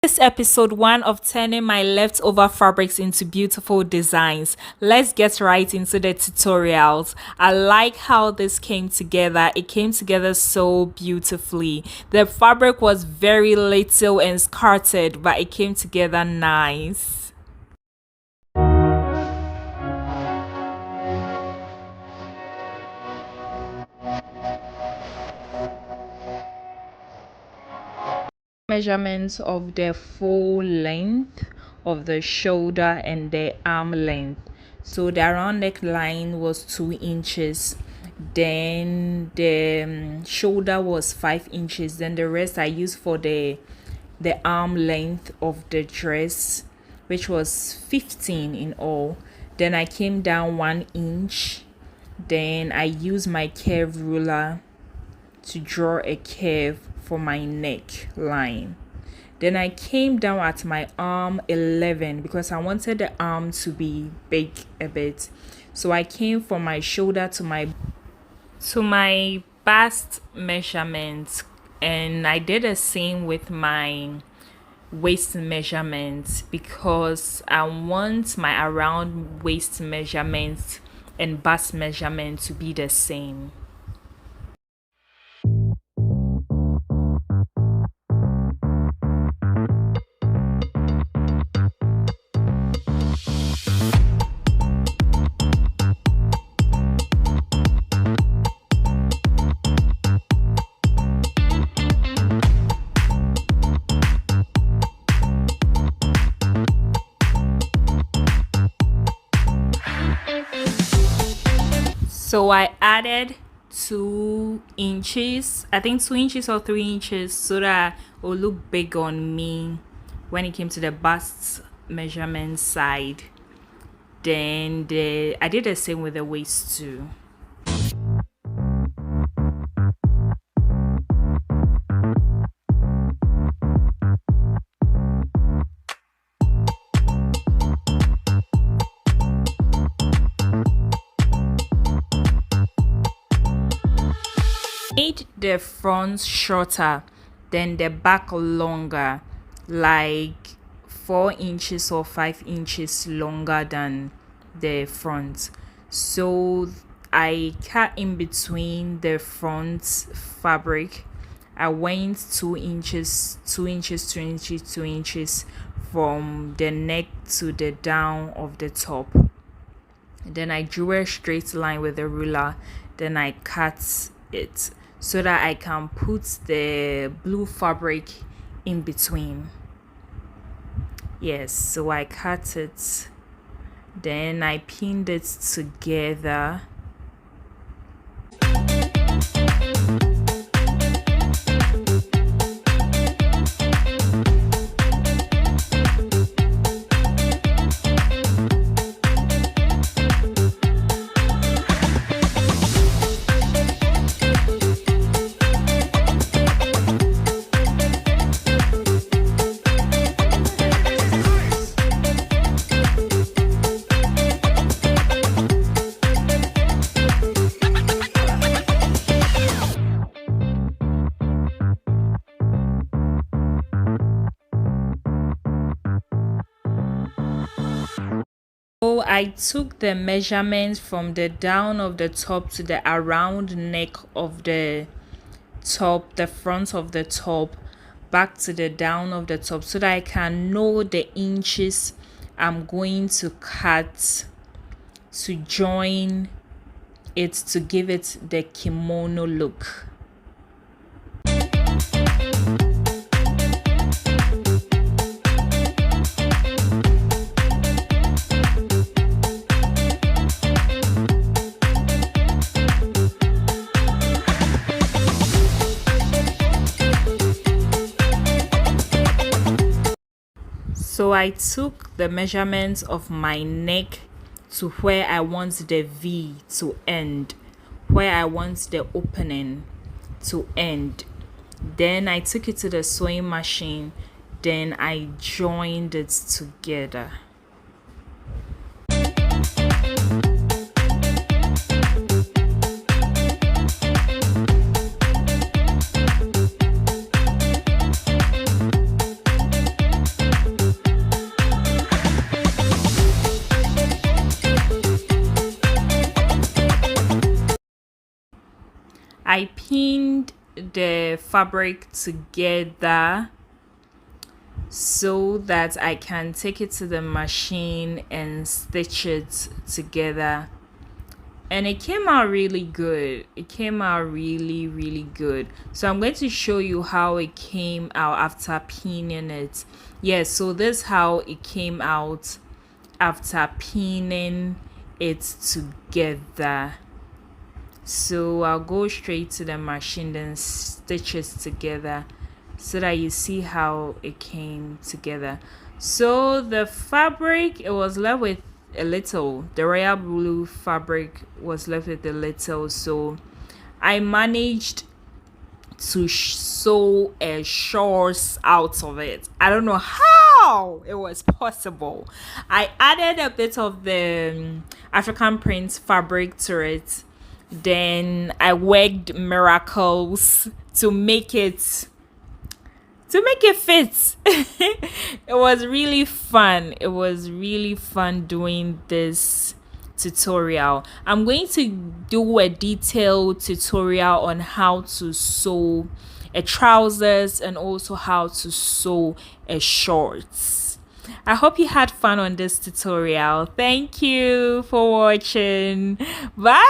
This episode one of turning my leftover fabrics into beautiful designs. Let's get right into the tutorials. I like how this came together. It came together so beautifully. The fabric was very little and skirted, but it came together nice. Measurements of the full length of the shoulder and the arm length. So the round neckline was 2 inches, then the shoulder was 5 inches, then the rest I used for the arm length of the dress, which was 15 in all. Then I came down 1 inch, then I used my curve ruler to draw a curve for my neck line. Then I came down at my arm 11 because I wanted the arm to be big a bit. So I came from my shoulder to my bust measurement, and I did the same with my waist measurement because I want my around waist measurement and bust measurement to be the same. So I added 2 inches, I think 2 inches or 3 inches, so that it will look big on me when it came to the bust measurement side. Then I did the same with the waist too. Made the front shorter, then the back longer, like 4 inches or 5 inches longer than the front. So I cut in between the front fabric. I went 2 inches, 2 inches, 2 inches, 2 inches from the neck to the down of the top. Then I drew a straight line with the ruler. Then I cut it so that I can put the blue fabric in between. Yes, so I cut it. Then I pinned it together. So I took the measurements from the down of the top to the around neck of the top, the front of the top, back to the down of the top, so that I can know the inches I'm going to cut to join it to give it the kimono look. So I took the measurements of my neck to where I want the V to end, where I want the opening to end. Then I took it to the sewing machine, then I joined it together. I pinned the fabric together so that I can take it to the machine and stitch it together. And it came out really good. It came out really, really good. So I'm going to show you how it came out after pinning it. Yes, so this is how it came out after pinning it together. So I'll go straight to the machine, then stitch it together so that you see how it came together. So the fabric, it was left with a little. The royal blue fabric was left with a little. So I managed to sew a shorts out of it. I don't know how it was possible. I added a bit of the African print fabric to it. Then I worked miracles to make it fit. It was really fun. It was really fun doing this tutorial. I'm going to do a detailed tutorial on how to sew a trousers and also how to sew a shorts. I hope you had fun on this tutorial. Thank you for watching. Bye.